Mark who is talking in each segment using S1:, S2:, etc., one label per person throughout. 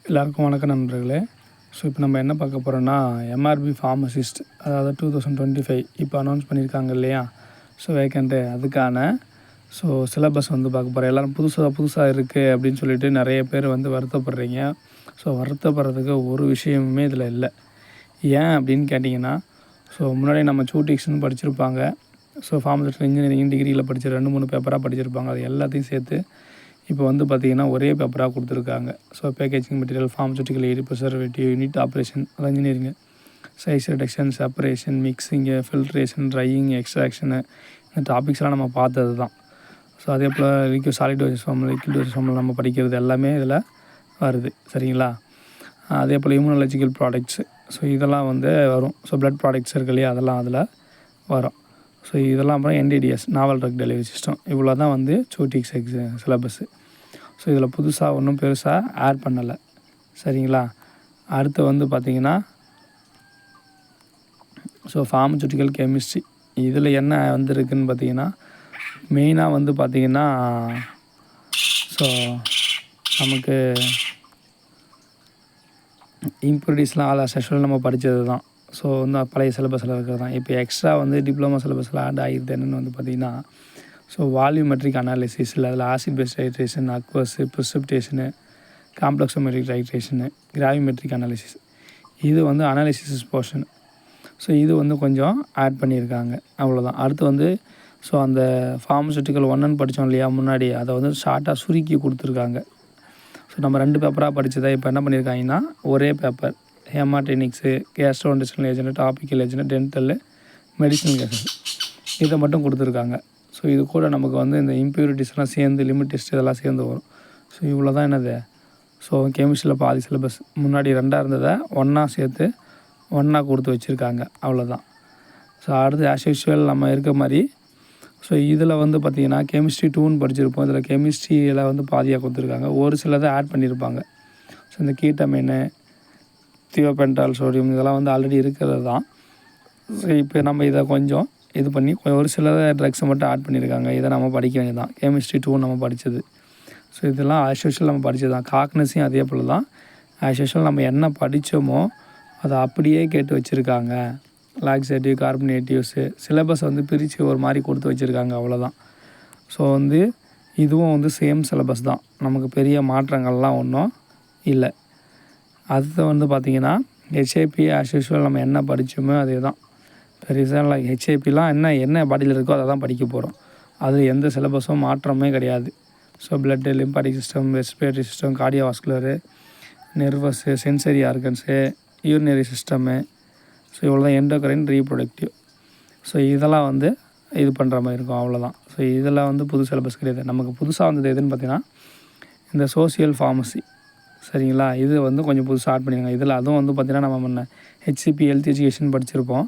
S1: எல்லாருக்கும் வணக்கம் நண்பர்களே. ஸோ இப்போ நம்ம என்ன பார்க்க போகிறோன்னா, எம்ஆர்பி ஃபார்மசிஸ்ட், அதாவது 2025 இப்போ அனௌன்ஸ் பண்ணியிருக்காங்க இல்லையா? ஸோ வேக்கண்ட்டு அதுக்கான சிலபஸ் வந்து பார்க்க போகிறோம். எல்லோரும் புதுசாக இருக்குது அப்படின்னு சொல்லிட்டு நிறைய பேர் வந்து வருத்தப்படுறீங்க. ஸோ வருத்தப்படுறதுக்கு ஒரு விஷயமுமே இதில் இல்லை. ஏன் அப்படின்னு கேட்டிங்கன்னா, முன்னாடி நம்ம சூட்டிக்ஸ்னு படிச்சிருப்பாங்க. ஃபார்மசிஸ்ட் இன்ஜினியரிங் டிகிரியில் படித்த 2-3 பேப்பராக படிச்சிருப்பாங்க. அது எல்லாத்தையும் சேர்த்து இப்போ வந்து பார்த்திங்கன்னா ஒரே பேப்பராக கொடுத்துருக்காங்க. Packaging material, pharmaceutical aid, preservative, unit operation, அது engineering, size reduction, separation, mixing, filtration, drying, extraction, இந்த டாபிக்ஸ்லாம் நம்ம பார்த்தது தான். அதே போல் solid doses formula, liquid doses formula நம்ம படிக்கிறது எல்லாமே இதில் வருது. சரிங்களா? அதே போல் இம்யூனாலஜிக்கல் ப்ராடக்ட்ஸு, இதெல்லாம் வந்து வரும். பிளட் ப்ராடக்ட்ஸ் இருக்கு இல்லையா, அதெல்லாம் அதில் வரும். இதெல்லாம் அப்புறம் என்டிடிஎஸ், நாவல் ட்ரக் டெலிவரி சிஸ்டம், இவ்வளோ தான் வந்து சூட்டிக்ஸ் சிலபஸ்ஸு. இதில் புதுசாக ஒன்றும் பெருசாக ஆட் பண்ணலை. சரிங்களா? அடுத்து வந்து பார்த்திங்கன்னா ஃபார்மசூட்டிக்கல் கெமிஸ்ட்ரி, இதில் என்ன வந்துருக்குன்னு பார்த்திங்கன்னா, மெயினாக வந்து பார்த்திங்கன்னா நமக்கு இம்ப்யூரிட்டிஸ்லாம் ஆல் ஆஸ் யூஷுவல் நம்ம படித்தது தான். வந்து பழைய சிலபஸில் இருக்கிறது தான். இப்போ எக்ஸ்ட்ரா வந்து டிப்ளமோ சிலபஸில் ஆட் ஆகிடுது. என்னென்னு வந்து பார்த்திங்கன்னா, வால்யூமெட்ரிக் அனாலிசிஸ், இல்லை அதில் acid base titration, aqueous, precipitation, complexometric titration, gravimetric analysis, இது வந்து அனாலிசிஸ் போர்ஷன். இது வந்து கொஞ்சம் ஆட் பண்ணியிருக்காங்க, அவ்வளோதான். அடுத்து வந்து அந்த ஃபார்மசூட்டிக்கல் 1 படித்தோம் இல்லையா முன்னாடி, அதை வந்து ஷார்ட்டாக சுருக்கி கொடுத்துருக்காங்க. நம்ம 2 பேப்பராக படித்ததை இப்போ என்ன பண்ணியிருக்காங்கன்னா ஒரே paper, haematinics, gastrointestinal agent, topical agent, dental, medicinal gases, இதை மட்டும் கொடுத்துருக்காங்க. இது கூட நமக்கு வந்து இந்த இம்ப்யூரிட்டிஸ்லாம் சேர்ந்து, லிமிட் டெஸ்ட் இதெல்லாம் சேர்ந்து வரும். இவ்வளோ தான் என்னது. கெமிஸ்ட்ரியில் பாதி சிலபஸ் முன்னாடி 2ஆக இருந்ததை 1ஆக சேர்த்து 1ஆக கொடுத்து வச்சுருக்காங்க, அவ்வளோதான். அடுத்து ஆஸ் யூஷுவல் நம்ம இருக்க மாதிரி இதில் வந்து பார்த்திங்கன்னா கெமிஸ்ட்ரி 2ன்னு படிச்சிருப்போம். இதில் கெமிஸ்ட்ரியில் வந்து பாதியாக கொடுத்துருக்காங்க. ஒரு சிலதை ஆட் பண்ணியிருப்பாங்க. இந்த கீட்டமைனு, தியோபென்டால் சோடியம், இதெல்லாம் வந்து ஆல்ரெடி இருக்கிறது தான். இப்போ நம்ம இதை கொஞ்சம் இது பண்ணி ஒரு சில ட்ரக்ஸை மட்டும் ஆட் பண்ணியிருக்காங்க. இதை நம்ம படிக்க வேண்டியது தான். கெமிஸ்ட்ரி 2 நம்ம படித்தது. இதெல்லாம் ஆஸ் யூஷுவல் நம்ம படித்தது தான். காக்னஸையும் அதே போல் தான். ஆஸ் யூஷுவல் நம்ம என்ன படித்தோமோ அதை அப்படியே கேட்டு வச்சுருக்காங்க. லாக்ஸேட்டிவ், கார்பனேட்டிவ்ஸு, சிலபஸ் வந்து பிரித்து ஒரு மாதிரி கொடுத்து வச்சுருக்காங்க, அவ்வளோதான். வந்து இதுவும் வந்து சேம் சிலபஸ் தான். நமக்கு பெரிய மாற்றங்கள்லாம் ஒன்றும் இல்லை. அடுத்து வந்து பார்த்திங்கன்னா ஹெச்ஏபி ஆஸ் யூஷுவல் நம்ம என்ன படித்தோமோ அதே தான். பெருசாக ஹெச்ஏபிலாம் என்ன பாடியில் இருக்கோ அதை தான் படிக்க போகிறோம். அது எந்த சிலபஸும் மாற்றமே கிடையாது. Blood, lymphatic system, respiratory system, cardiovascular, nervous, sensory organs, urinary system, இவ்வளோ தான். எண்டோக்ரைன், ரீப்ரொடக்டிவ், இதெல்லாம் வந்து இது பண்ணுற மாதிரி இருக்கும், அவ்வளோதான். இதெல்லாம் வந்து புது சிலபஸ் கிடையாது. நமக்கு புதுசாக வந்தது எதுன்னு பார்த்திங்கன்னா இந்த சோசியல் ஃபார்மசி. சரிங்களா? இது வந்து கொஞ்சம் புதுசாக ஆட் பண்ணியிருக்காங்க. இதில் அதுவும் வந்து பார்த்திங்கன்னா நம்ம முன்ன ஹெச்சிபி ஹெல்த் எஜுகேஷன் படிச்சிருப்போம்.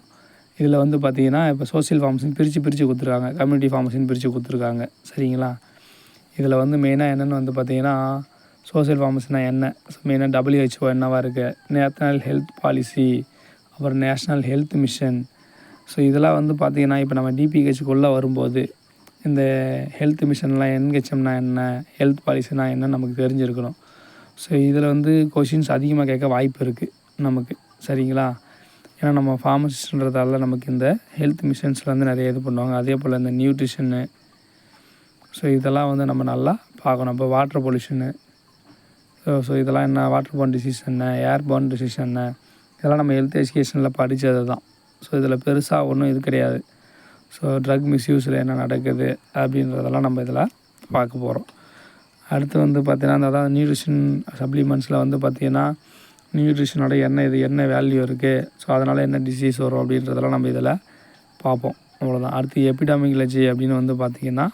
S1: இதில் வந்து பார்த்திங்கன்னா இப்போ சோசியல் ஃபார்மசின்னு பிரித்து கொடுத்துருக்காங்க. கம்யூனிட்டி ஃபார்மசின்னு பிரித்து கொடுத்துருக்காங்க. சரிங்களா? இதில் வந்து மெயினாக என்னென்னு வந்து பார்த்திங்கன்னா, சோசியல் ஃபார்மசினா என்ன, மெயினாக WHO என்னவாக இருக்குது, நேஷ்னல் ஹெல்த் பாலிசி, அப்புறம் நேஷ்னல் ஹெல்த் மிஷன். இதெல்லாம் வந்து பார்த்திங்கன்னா இப்போ நம்ம டிபிஹெச்சுக்குள்ளே வரும்போது இந்த ஹெல்த் மிஷன்லாம், என்ஹெச்எம்னா என்ன, ஹெல்த் பாலிசினா என்னன்னு நமக்கு தெரிஞ்சிருக்கணும். இதில் வந்து கொஷின்ஸ் அதிகமாக கேட்க வாய்ப்பு இருக்குது நமக்கு. சரிங்களா? ஏன்னா நம்ம ஃபார்மசிஸ்ட்ன்றதால நமக்கு இந்த ஹெல்த் மிஷன்ஸில் வந்து நிறைய இது பண்ணுவாங்க. அதே போல் இந்த நியூட்ரிஷனு, இதெல்லாம் வந்து நம்ம நல்லா பார்க்கணும். இப்போ வாட்டர் பொல்யூஷனு, இதெல்லாம் என்ன, வாட்டர் பார்ன் டிசீஸ் என்ன, ஏர் பார்ன் டிசீஸ் என்ன, இதெல்லாம் நம்ம ஹெல்த் எஜுகேஷனில் படித்தது தான். இதில் பெருசாக ஒன்றும் இது கிடையாது. ட்ரக் மிஸ்யூஸில் என்ன நடக்குது அப்படின்றதெல்லாம் நம்ம இதில் பார்க்க போகிறோம். அடுத்து வந்து பார்த்திங்கன்னா அதாவது நியூட்ரிஷன் சப்ளிமெண்ட்ஸில் வந்து பார்த்திங்கன்னா நியூட்ரிஷனோட என்ன வேல்யூ இருக்குது, அதனால் என்ன டிசீஸ் வரும் அப்படின்றதெல்லாம் நம்ம இதில் பார்ப்போம், அவ்வளோதான். அடுத்து எபிடமிக்லஜி அப்படின்னு வந்து பார்த்திங்கன்னா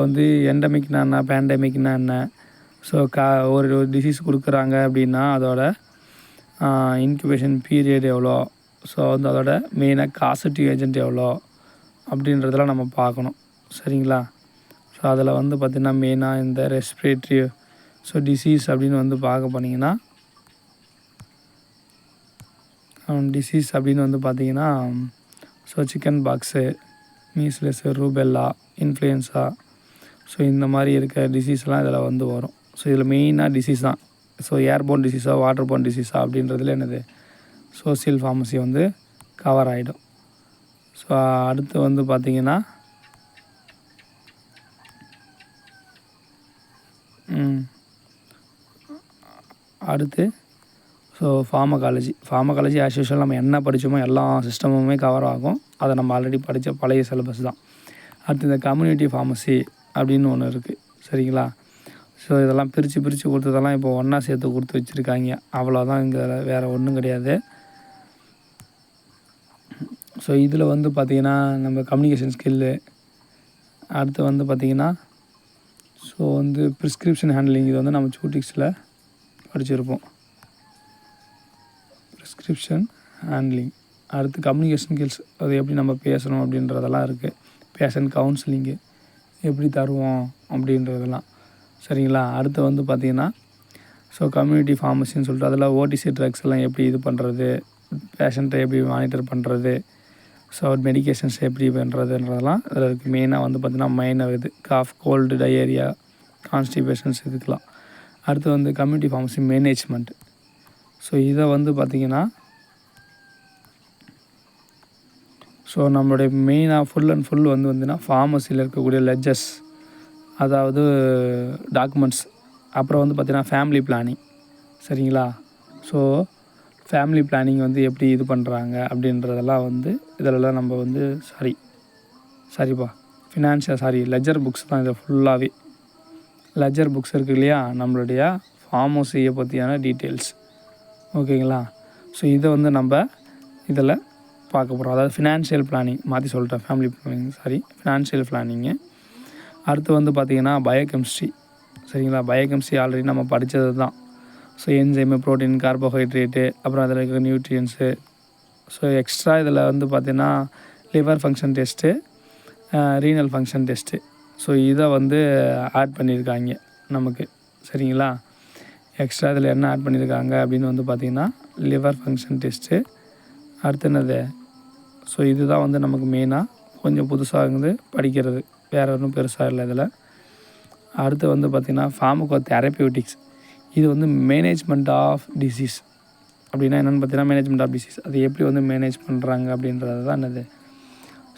S1: வந்து எண்டமிக்னா என்ன, பேண்டமிக்னா என்ன, ஒரு டிசீஸ் கொடுக்குறாங்க அப்படின்னா அதோட இன்குபேஷன் பீரியட் எவ்வளோ, வந்து அதோட மெயினாக காசட்டிவ் ஏஜென்ட் எவ்வளோ அப்படின்றதெல்லாம் நம்ம பார்க்கணும். சரிங்களா? அதில் வந்து பார்த்திங்கன்னா மெயினாக இந்த ரெஸ்பிரேட்டரி டிசீஸ் அப்படின்னு வந்து பார்க்க போனீங்கன்னா, டிசீஸ் அப்படின்னு வந்து பார்த்திங்கன்னா chicken box, measles, rubella, influenza, இந்த மாதிரி இருக்க டிசீஸ்லாம் இதில் வந்து வரும். ஸோ இதில் மெயினாக டிசீஸ் தான். ஸோ ஏர்போர்ன் டிசீஸா வாட்டர்போர்ன் டிசீஸா அப்படின்றதுல என்னது சோசியல் ஃபார்மசி வந்து கவர் ஆகிடும். ஸோ அடுத்து வந்து பார்த்திங்கன்னா அடுத்து ஃபார்மகாலஜி ஆஸ் யூஷுவல் நம்ம என்ன படித்தோமோ எல்லா சிஸ்டமுமே கவர் ஆகும். அதை நம்ம ஆல்ரெடி படித்த பழைய சிலபஸ் தான். அடுத்து இந்த கம்யூனிட்டி ஃபார்மசி அப்படின்னு ஒன்று இருக்குது, சரிங்களா? ஸோ இதெல்லாம் பிரித்து கொடுத்ததெல்லாம் இப்போ ஒன்றா சேர்த்து கொடுத்து வச்சுருக்காங்க, அவ்வளோதான். இங்கே வேறு ஒன்றும் கிடையாது. ஸோ இதில் வந்து பார்த்திங்கன்னா நம்ம கம்யூனிகேஷன் ஸ்கில்லு, அடுத்து வந்து பார்த்திங்கன்னா ஸோ வந்து ப்ரிஸ்கிரிப்ஷன் ஹேண்ட்லிங், இது வந்து நம்ம சூட்டிக்ஸில் படிச்சிருப்போம். ப்ரிஸ்கிரிப்ஷன் ஹேண்ட்லிங், அடுத்து கம்யூனிகேஷன் ஸ்கில்ஸ், அது எப்படி நம்ம பேசணும் அப்படின்றதெல்லாம் இருக்குது. பேஷண்ட் கவுன்சிலிங்கு எப்படி தருவோம் அப்படின்றதெல்லாம், சரிங்களா? அடுத்து வந்து பார்த்திங்கன்னா ஸோ கம்யூனிட்டி ஃபார்மசின்னு சொல்லிட்டு அதில் ஓடிசி ட்ரக்ஸ் எல்லாம் எப்படி இது பண்ணுறது, பேஷண்ட்டை எப்படி மானிட்டர் பண்ணுறது, ஸோ மெடிக்கேஷன்ஸ் எப்படி பண்ணுறதுன்றதெல்லாம் அதில் இருக்குது. மெயினாக வந்து பார்த்திங்கன்னா மைனர் இது காஃப், கோல்டு, டயேரியா, கான்ஸ்டிபேஷன்ஸ் இதுக்கெலாம். அடுத்து வந்து கம்யூனிட்டி ஃபார்மசி மேனேஜ்மெண்ட். ஸோ இதை வந்து பார்த்திங்கன்னா ஸோ நம்மளுடைய மெயினாக ஃபுல் அண்ட் ஃபுல் வந்து பார்த்திங்கன்னா ஃபார்மசியில் இருக்கக்கூடிய லெஜர்ஸ், அதாவது டாக்குமெண்ட்ஸ், அப்புறம் வந்து பார்த்திங்கன்னா ஃபேமிலி பிளானிங், சரிங்களா? ஸோ ஃபேமிலி பிளானிங் வந்து எப்படி இது பண்ணுறாங்க அப்படின்றதெல்லாம் வந்து இதிலலாம் நம்ம வந்து லெஜர் புக்ஸ் தான். இதை ஃபுல்லாகவே லெஜர் புக்ஸ் இருக்குது இல்லையா, நம்மளுடைய ஃபார்மசியை பற்றியான டீட்டெயில்ஸ், ஓகேங்களா? ஸோ இதை வந்து நம்ம இதில் பார்க்க போகிறோம். அதாவது ஃபினான்ஷியல் பிளானிங், மாற்றி சொல்லிட்டேன், ஃபேமிலி பிளானிங் ஃபினான்ஷியல் பிளானிங்கு. அடுத்து வந்து பார்த்திங்கன்னா பயோகெமிஸ்ட்ரி, சரிங்களா? பயோகெமிஸ்ட்ரி ஆல்ரெடி நம்ம படித்தது தான். ஸோ என்சைமு, ப்ரோட்டீன், கார்போஹைட்ரேட்டு, அப்புறம் அதில் இருக்கிற நியூட்ரியன்ஸு. ஸோ எக்ஸ்ட்ரா இதில் வந்து பார்த்திங்கன்னா liver function test, renal function test, so இதை வந்து ஆட் பண்ணியிருக்காங்க நமக்கு, சரிங்களா? எக்ஸ்ட்ரா இதில் என்ன ஆட் பண்ணியிருக்காங்க அப்படின்னு வந்து பார்த்திங்கன்னா லிவர் ஃபங்க்ஷன் டெஸ்ட்டு. அடுத்து என்னது, ஸோ இதுதான் வந்து நமக்கு மெயினாக கொஞ்சம் புதுசாக இருந்து படிக்கிறது, வேறு ஒன்றும் பெருசாக இல்லை இதில். அடுத்து வந்து பார்த்திங்கன்னா ஃபார்மகோ தெரபியூட்டிக்ஸ், இது வந்து மேனேஜ்மெண்ட் ஆஃப் டிசீஸ். அப்படின்னா என்னென்னு பார்த்தீங்கன்னா மேனேஜ்மெண்ட் ஆஃப் டிசீஸ், அது எப்படி வந்து மேனேஜ் பண்ணுறாங்க அப்படின்றது தான் என்னது,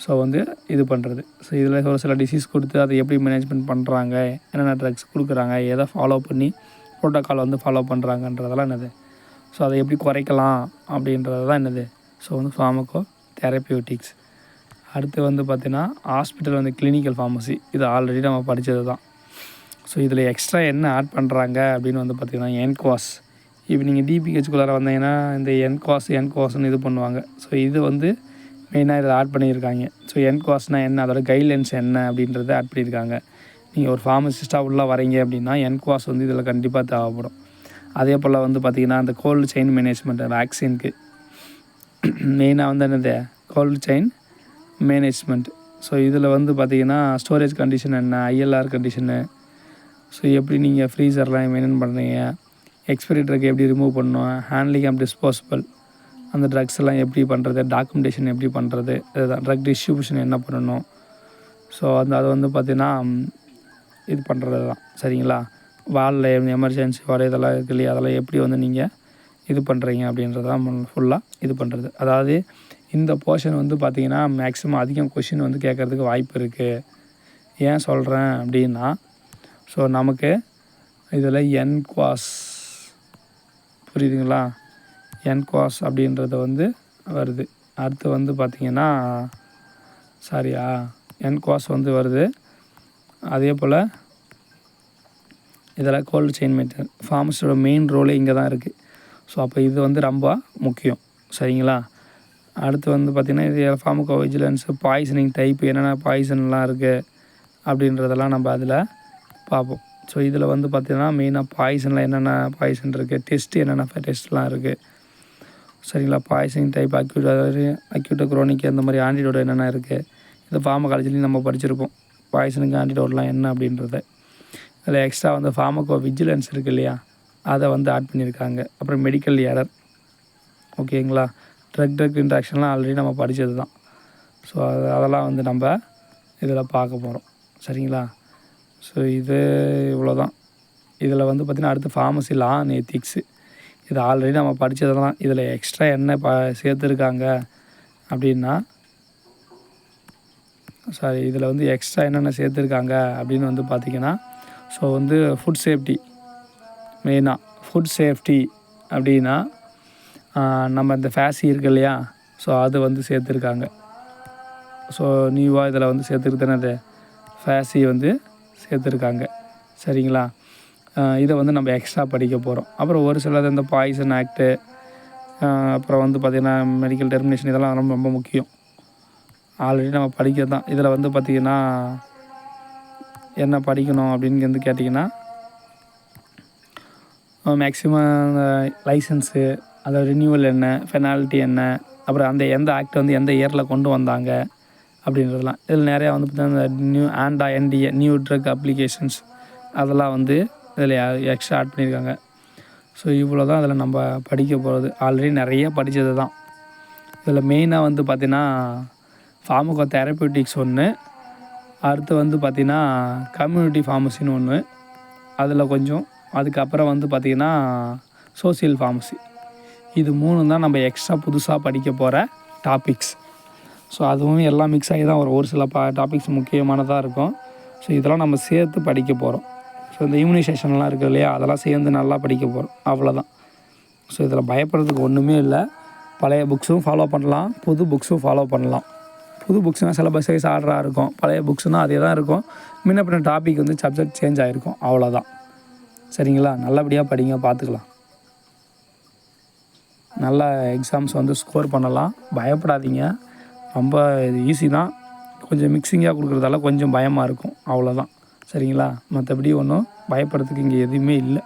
S1: ஸோ வந்து இது பண்ணுறது. ஸோ இதில் ஒரு சில டிசீஸ் கொடுத்து அதை எப்படி மேனேஜ்மெண்ட் பண்ணுறாங்க, என்னென்ன ட்ரக்ஸ் கொடுக்குறாங்க, எதை ஃபாலோ பண்ணி ப்ரோட்டோக்கால் வந்து ஃபாலோ பண்ணுறாங்கன்றதெல்லாம் என்னது, ஸோ அதை எப்படி குறைக்கலாம் அப்படின்றது தான் என்னது, ஸோ வந்து ஃபார்மகோ தெரபியூட்டிக்ஸ். அடுத்து வந்து பார்த்திங்கன்னா ஹாஸ்பிட்டல் வந்து கிளினிக்கல் ஃபார்மசி, இது ஆல்ரெடி நம்ம படித்தது தான். ஸோ இதில் எக்ஸ்ட்ரா என்ன ஆட் பண்ணுறாங்க அப்படின்னு வந்து பார்த்திங்கன்னா என்குவாஸ். இப்போ நீங்கள் டிபிஹெச்குள்ளார வந்தீங்கன்னா இந்த என்குவாஸ்ன்னு இது பண்ணுவாங்க. ஸோ இது வந்து மெயினாக இதில் ஆட் பண்ணியிருக்காங்க. ஸோ என்குவாஸ்னால் என்ன, அதோட கைட்லைன்ஸ் என்ன அப்படின்றத ஆட் பண்ணியிருக்காங்க. நீங்கள் ஒரு ஃபார்மசிஸ்ட்டாக உள்ளே வரீங்க அப்படின்னா என்குவாஸ் வந்து இதில் கண்டிப்பாக தேவைப்படும். அதே போல் வந்து பார்த்திங்கன்னா அந்த கோல்டு செயின் மேனேஜ்மெண்ட், வேக்சினுக்கு மெயினாக வந்து என்னது கோல்டு செயின் மேனேஜ்மெண்ட். ஸோ இதில் வந்து பார்த்திங்கன்னா ஸ்டோரேஜ் கண்டிஷன் என்ன, ஐஎல்ஆர் கண்டிஷனு, ஸோ எப்படி நீங்கள் ஃப்ரீசர்லாம் மெயின்டைன் பண்ணுறீங்க, எக்ஸ்பைரி ட்ரக் எப்படி ரிமூவ் பண்ணணும், ஹேண்ட்லிங் ஆஃப் டிஸ்போசபிள், அந்த ட்ரக்ஸ் எல்லாம் எப்படி பண்ணுறது, டாக்குமெண்டேஷன் எப்படி பண்ணுறது, இதுதான் ட்ரக் டிஸ்ட்ரிபியூஷன் என்ன பண்ணணும். ஸோ அது வந்து பார்த்திங்கன்னா இது பண்ணுறது தான், சரிங்களா? வார்டில் எமர்ஜென்சி வார்டு இதெல்லாம் இருக்கு இல்லையா, அதெல்லாம் எப்படி வந்து நீங்கள் இது பண்ணுறீங்க அப்படின்றதான் ஃபுல்லாக இது பண்ணுறது. அதாவது இந்த போர்ஷன் வந்து பார்த்திங்கன்னா மேக்ஸிமம் அதிகம் கொஷின் வந்து கேட்குறதுக்கு வாய்ப்பு இருக்குது. ஏன் சொல்கிறேன் அப்படின்னா, ஸோ நமக்கு இதில் என்குவாஸ் புரியுதுங்களா, என்குவாஸ் அப்படின்றது வந்து வருது. அடுத்து வந்து பார்த்திங்கன்னா என்குவாஸ் வந்து வருது. அதே போல் இதில் கோல்டு செயின் மெயின்டைன் ஃபார்மஸோட மெயின் ரோலே இங்கே தான் இருக்குது. ஸோ அப்போ இது வந்து ரொம்ப முக்கியம், சரிங்களா? அடுத்து வந்து பார்த்திங்கன்னா இது ஃபார்மகோ விஜிலன்ஸு, பாய்சனிங் டைப், என்னென்ன பாய்சன்லாம் இருக்குது அப்படின்றதெல்லாம் நம்ம அதில் பார்ப்போம். ஸோ இதில் வந்து பார்த்திங்கன்னா மெயினாக பாய்சனில் என்னென்ன பாய்சன் இருக்குது, டெஸ்ட்டு என்னென்ன டெஸ்ட்லாம் இருக்குது, சரிங்களா? பாய்சனிங் டைப், அக்யூட்டோ குரோனிக், அந்த மாதிரி ஆன்டிடோட் என்னென்ன இருக்குது, இது ஃபார்மகாலஜிலையும் நம்ம படிச்சிருப்போம், பாய்சனுக்கு ஆன்டிடோட்லாம் என்ன அப்படின்றத. அதில் எக்ஸ்ட்ரா வந்து ஃபார்மகோ விஜிலன்ஸ் இருக்குது இல்லையா, அதை வந்து ஆட் பண்ணியிருக்காங்க. அப்புறம் மெடிக்கல் எரர், ஓகேங்களா? ட்ரக் இன்ட்ராக்ஷன்லாம் ஆல்ரெடி நம்ம படித்தது தான். ஸோ அதெல்லாம் வந்து நம்ம இதில் பார்க்க போகிறோம், சரிங்களா? ஸோ இது இவ்வளோ தான். இதில் வந்து பார்த்திங்கன்னா அடுத்து ஃபார்மசி லா அண்ட் எத்திக்ஸு. இது ஆல்ரெடி நம்ம படித்ததெல்லாம். இதில் எக்ஸ்ட்ரா என்ன சேர்த்துருக்காங்க அப்படின்னா இதில் வந்து எக்ஸ்ட்ரா என்னென்ன சேர்த்துருக்காங்க அப்படின்னு வந்து பார்த்திங்கன்னா, ஸோ வந்து ஃபுட் சேஃப்டி மெயினாக. ஃபுட் சேஃப்டி அப்படின்னா நம்ம இந்த ஃபேசி இருக்கு இல்லையா, ஸோ அது வந்து சேர்த்துருக்காங்க. ஸோ நியூவாக இதில் வந்து சேர்த்துருக்குறது ஃபேசி வந்து சேர்த்துருக்காங்க. சரிங்களா? இதை வந்து நம்ம எக்ஸ்ட்ரா படிக்க போகிறோம். அப்புறம் ஒரு சிலது இந்த பாய்சன் ஆக்ட்டு, அப்புறம் வந்து பார்த்திங்கன்னா மெடிக்கல் டெர்மினேஷன், இதெல்லாம் ரொம்ப ரொம்ப முக்கியம். ஆல்ரெடி நம்ம படிக்கிறது தான். இதில் வந்து பார்த்திங்கன்னா என்ன படிக்கணும் அப்படின்னு வந்து கேட்டிங்கன்னா, மேக்ஸிமம் லைசன்ஸு, அதோட ரினியூவல் என்ன, பெனால்ட்டி என்ன, அப்புறம் அந்த எந்த ஆக்ட் வந்து எந்த இயரில் கொண்டு வந்தாங்க அப்படின்றதுலாம். இதில் நிறையா வந்து பார்த்திங்கன்னா இந்த NDA நியூ ட்ரக் அப்ளிகேஷன்ஸ், அதெல்லாம் வந்து இதில் எக்ஸ்ட்ரா ஆட் பண்ணியிருக்காங்க. ஸோ இவ்வளோ தான் இதில் நம்ம படிக்க போகிறது. ஆல்ரெடி நிறைய படித்தது தான். இதில் மெயினாக வந்து பார்த்திங்கன்னா ஃபார்மகோ தெரப்பியூட்டிக்ஸ் ஒன்று, அடுத்து வந்து பார்த்திங்கன்னா கம்யூனிட்டி ஃபார்மசின்னு ஒன்று, அதில் கொஞ்சம், அதுக்கப்புறம் வந்து பார்த்திங்கன்னா சோசியல் ஃபார்மசி. இது 3 தான் நம்ம எக்ஸ்ட்ரா புதுசாக படிக்க போகிற டாபிக்ஸ். ஸோ அதுவும் எல்லாம் மிக்ஸ் ஆகி தான் ஒரு சில டாபிக்ஸ் முக்கியமானதாக இருக்கும். ஸோ இதெல்லாம் நம்ம சேர்த்து படிக்க போகிறோம். ஸோ இந்த இம்யூனைசேஷன்லாம் இருக்குது இல்லையா, அதெல்லாம் சேர்ந்து நல்லா படிக்க போகிறோம். அவ்வளோதான். ஸோ இதில் பயப்படுறதுக்கு ஒன்றுமே இல்லை. பழைய புக்ஸும் ஃபாலோ பண்ணலாம், புது புக்ஸும் ஃபாலோ பண்ணலாம். புது புக்ஸ்னால் சிலபஸ் வைஸ் ஆர்டராக இருக்கும், பழைய புக்ஸ்னால் அதே தான் இருக்கும். முன்ன பின்ன டாபிக் வந்து சப்ஜெக்ட் சேஞ்ச் ஆகிருக்கும், அவ்வளோதான். சரிங்களா? நல்லபடியாக படிங்க, பார்த்துக்கலாம். நல்லா எக்ஸாம்ஸ் வந்து ஸ்கோர் பண்ணலாம். பயப்படாதீங்க, ரொம்ப இது ஈஸி தான். கொஞ்சம் மிக்சிங்காக கொடுக்குறதால கொஞ்சம் பயமாக இருக்கும், அவ்வளோதான். சரிங்களா? மற்றபடி ஒன்றும் பயப்படுறதுக்கு இங்கே எதுவுமே இல்லை.